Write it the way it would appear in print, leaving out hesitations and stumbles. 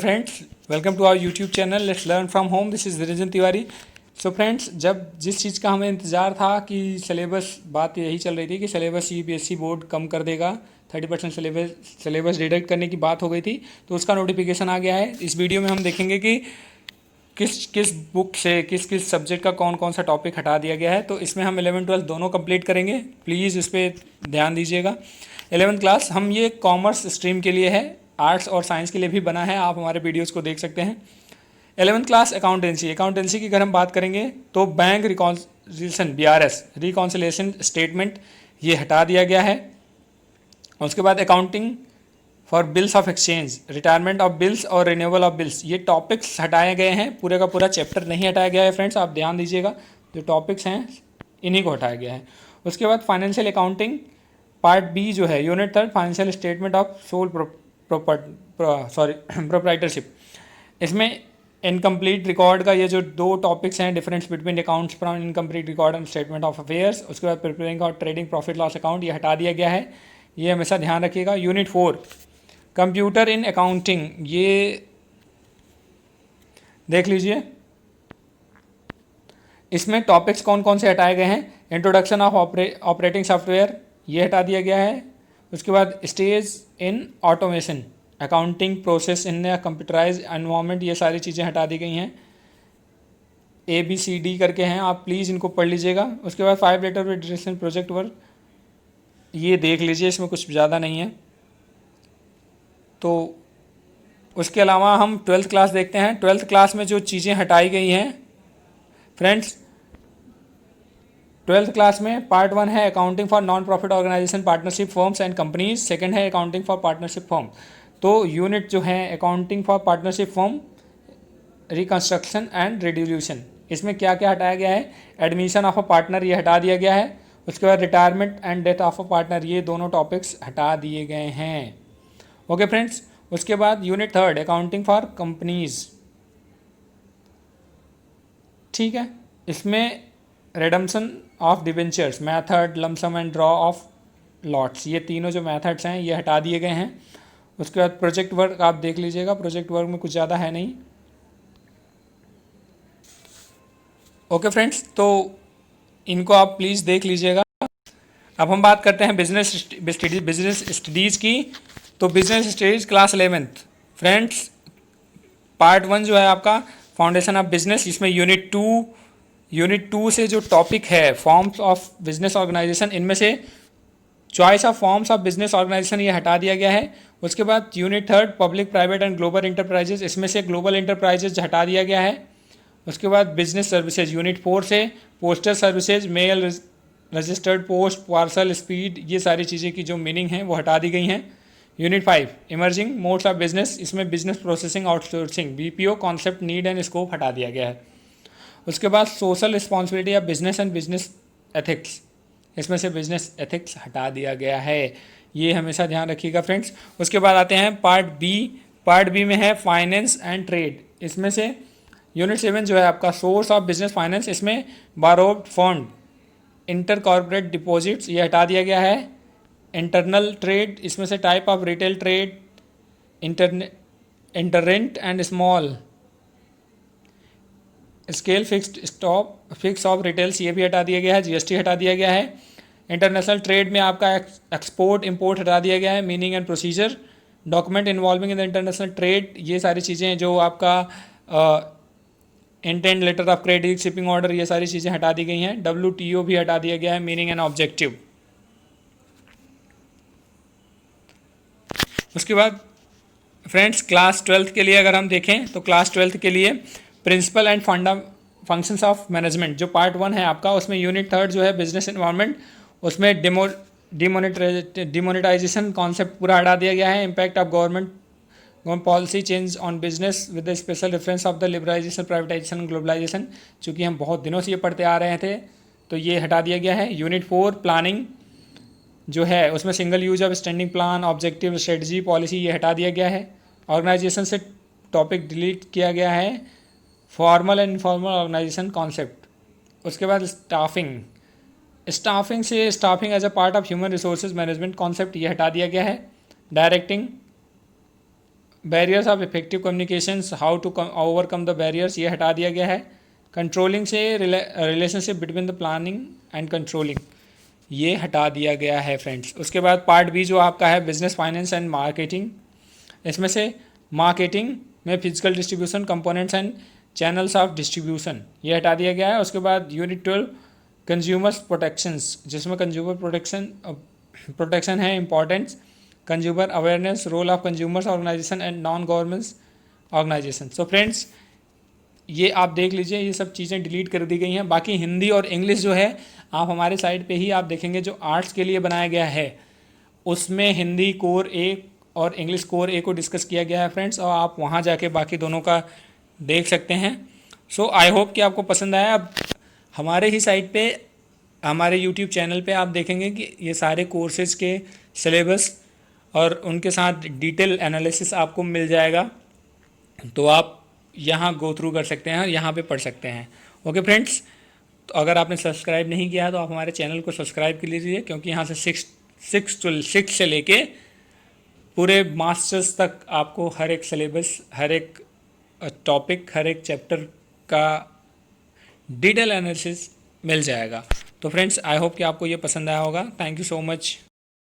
Friends, welcome to our YouTube channel let's learn from home. This is Niranjan Tiwari. So friends, जब जिस चीज़ का हमें इंतज़ार था कि सिलेबस, बात यही चल रही थी कि सिलेबस सीबीएसई बोर्ड कम कर देगा, 30% सिलेबस डिडक्ट करने की बात हो गई थी, तो उसका नोटिफिकेशन आ गया है। इस वीडियो में हम देखेंगे कि किस किस बुक से किस किस सब्जेक्ट का कौन कौन सा टॉपिक हटा दिया गया है। तो इसमें हम 11-12 दोनों कंप्लीट करेंगे, प्लीज़ इस पर ध्यान दीजिएगा। 11th क्लास हम ये कॉमर्स स्ट्रीम के लिए है, आर्ट्स और साइंस के लिए भी बना है, आप हमारे वीडियोस को देख सकते हैं। 11th क्लास अकाउंटेंसी की अगर हम बात करेंगे तो bank reconciliation BRS reconciliation statement ये हटा दिया गया है। उसके बाद accounting for bills of exchange, retirement of bills और रिन्यूअल ऑफ बिल्स, ये टॉपिक्स हटाए गए हैं। पूरे का पूरा चैप्टर नहीं हटाया गया है फ्रेंड्स, आप ध्यान दीजिएगा। जो टॉपिक्स हैं इन्हीं को हटाया गया है। उसके बाद फाइनेंशियल अकाउंटिंग पार्ट बी जो है, unit 3 financial statement of sole proprietorship, इसमें इनकम्प्लीट रिकॉर्ड का ये जो दो टॉपिक्स हैं, difference between accounts from incomplete record and statement of affairs. उसके बाद प्रिपेयरिंग और ट्रेडिंग प्रॉफिट लॉस अकाउंट, ये हटा दिया गया है, ये हमेशा ध्यान रखिएगा। यूनिट 4 कंप्यूटर इन अकाउंटिंग, ये देख लीजिए, इसमें टॉपिक्स कौन कौन से हटाए गए हैं। इंट्रोडक्शन ऑफ ऑपरेटिंग सॉफ्टवेयर, ये हटा दिया गया है। उसके बाद stage in automation, accounting process in computerise environment, ये सारी चीज़ें हटा दी गई हैं। ABCD करके हैं, आप प्लीज़ इनको पढ़ लीजिएगा। उसके बाद 5 letter with direction project work, ये देख लीजिए, इसमें कुछ ज़्यादा नहीं है। तो उसके अलावा हम 12th क्लास देखते हैं। 12th क्लास में जो चीज़ें हटाई गई हैं फ्रेंड्स, 12th क्लास में पार्ट 1 है accounting for non profit organisation partnership firms and companies, second है अकाउंटिंग फॉर पार्टनरशिप फर्म। तो यूनिट जो है accounting for partnership firm, reconstruction and dissolution, इसमें क्या क्या हटाया गया है। एडमिशन ऑफ अ पार्टनर, ये हटा दिया गया है। उसके बाद retirement and death of a partner, ये दोनों टॉपिक्स हटा दिए गए हैं। ओके फ्रेंड्स, उसके बाद यूनिट 3 अकाउंटिंग फॉर कंपनीज, ठीक है, इसमें redemption of debentures, method, lump sum and draw of lots, ये तीनों जो मैथड्स हैं ये हटा दिए गए हैं। उसके बाद प्रोजेक्ट वर्क आप देख लीजिएगा, प्रोजेक्ट वर्क में कुछ ज़्यादा है नहीं। ओके फ्रेंड्स, तो इनको आप प्लीज़ देख लीजिएगा। अब हम बात करते हैं बिजनेस स्टडीज़ की। तो business studies class 11th friends, part 1 जो है आपका फाउंडेशन ऑफ बिजनेस, इसमें यूनिट 2 से जो टॉपिक है फॉर्म्स ऑफ बिजनेस ऑर्गेनाइजेशन, इनमें से choice of forms of business organisation ये हटा दिया गया है। उसके बाद unit 3 public private and global enterprises, इसमें से ग्लोबल इंटरप्राइजेज हटा दिया गया है। उसके बाद बिजनेस सर्विसेज यूनिट 4 से postal services, mail, registered post, parcel, speed, ये सारी चीज़ें की जो मीनिंग है वो हटा दी गई हैं। Unit 5 emerging modes of business, इसमें business processing outsourcing BPO concept, need and scope हटा दिया गया है। उसके बाद social responsibility of business and business ethics, इसमें से बिजनेस एथिक्स हटा दिया गया है, ये हमेशा ध्यान रखिएगा फ्रेंड्स। उसके बाद आते हैं पार्ट बी में है फाइनेंस एंड ट्रेड, इसमें से यूनिट 7 जो है आपका सोर्स ऑफ बिजनेस फाइनेंस, इसमें borrowed fund, inter corporate deposits, ये हटा दिया गया है। इंटरनल ट्रेड, इसमें से type of retail trade, itinerant and small scale fix of retails, ये भी हटा दिया गया है। GST हटा दिया गया है। इंटरनेशनल ट्रेड में आपका एक्सपोर्ट इंपोर्ट हटा दिया गया है। Meaning and procedure, document involving in the international trade, ये सारी चीज़ें जो आपका intent letter of credit, shipping order, ये सारी चीज़ें हटा दी गई हैं। WTO भी हटा दिया गया है, मीनिंग एंड ऑब्जेक्टिव। उसके बाद फ्रेंड्स क्लास 12th के लिए अगर हम देखें तो क्लास 12th के लिए principle and functions of management, जो पार्ट 1 है आपका, उसमें यूनिट 3 जो है बिजनेस एनवायरनमेंट, उसमें डिमोनेटाइजेशन कॉन्सेप्ट पूरा हटा दिया गया है। Impact of government policy change on business with special reference of the liberalisation, privatisation, globalisation, चूँकि हम बहुत दिनों से ये पढ़ते आ रहे थे तो ये हटा दिया गया है। यूनिट 4 प्लानिंग जो है, उसमें single use of standing plan, objective, strategy, policy, ये हटा दिया गया है। ऑर्गेनाइजेशन से टॉपिक डिलीट किया गया है, formal and informal organisation concept. उसके बाद स्टाफिंग से staffing as a part of human resources management concept, ये हटा दिया गया है। Directing barriers of effective communications, how to overcome the barriers, ये हटा दिया गया है। कंट्रोलिंग से relationship between the planning and controlling, ये हटा दिया गया है फ्रेंड्स। उसके बाद पार्ट बी जो आपका है बिजनेस फाइनेंस एंड मार्केटिंग, इसमें से मार्केटिंग में physical distribution, components and channels of distribution, ये हटा दिया गया है। उसके बाद यूनिट 12 कंज्यूमर्स प्रोटेक्शंस, जिसमें कंज्यूमर प्रोटेक्शन है importance, consumer awareness, role of consumers organisation and non government organisation. So friends ये आप देख लीजिए, ये सब चीज़ें डिलीट कर दी गई हैं। बाकी हिंदी और इंग्लिश जो है आप हमारे साइड पे ही आप देखेंगे, जो आर्ट्स के लिए बनाया गया है उसमें हिंदी कोर ए और इंग्लिश कोर ए को डिस्कस किया गया है फ्रेंड्स, और आप वहाँ जाके बाकी दोनों का देख सकते हैं। सो आई होप कि आपको पसंद आया। अब हमारे ही साइट पे, हमारे यूट्यूब चैनल पे आप देखेंगे कि ये सारे कोर्सेज के सिलेबस और उनके साथ डिटेल एनालिसिस आपको मिल जाएगा, तो आप यहाँ गो थ्रू कर सकते हैं, यहाँ पे पढ़ सकते हैं। ओके फ्रेंड्स, तो अगर आपने सब्सक्राइब नहीं किया है तो आप हमारे चैनल को सब्सक्राइब कर लीजिए, क्योंकि यहाँ से सिक्स से लेके पूरे मास्टर्स तक आपको हर एक सिलेबस, हर एक टॉपिक, हर एक चैप्टर का डिटेल एनालिसिस मिल जाएगा। तो फ्रेंड्स आई होप कि आपको ये पसंद आया होगा। Thank you so much.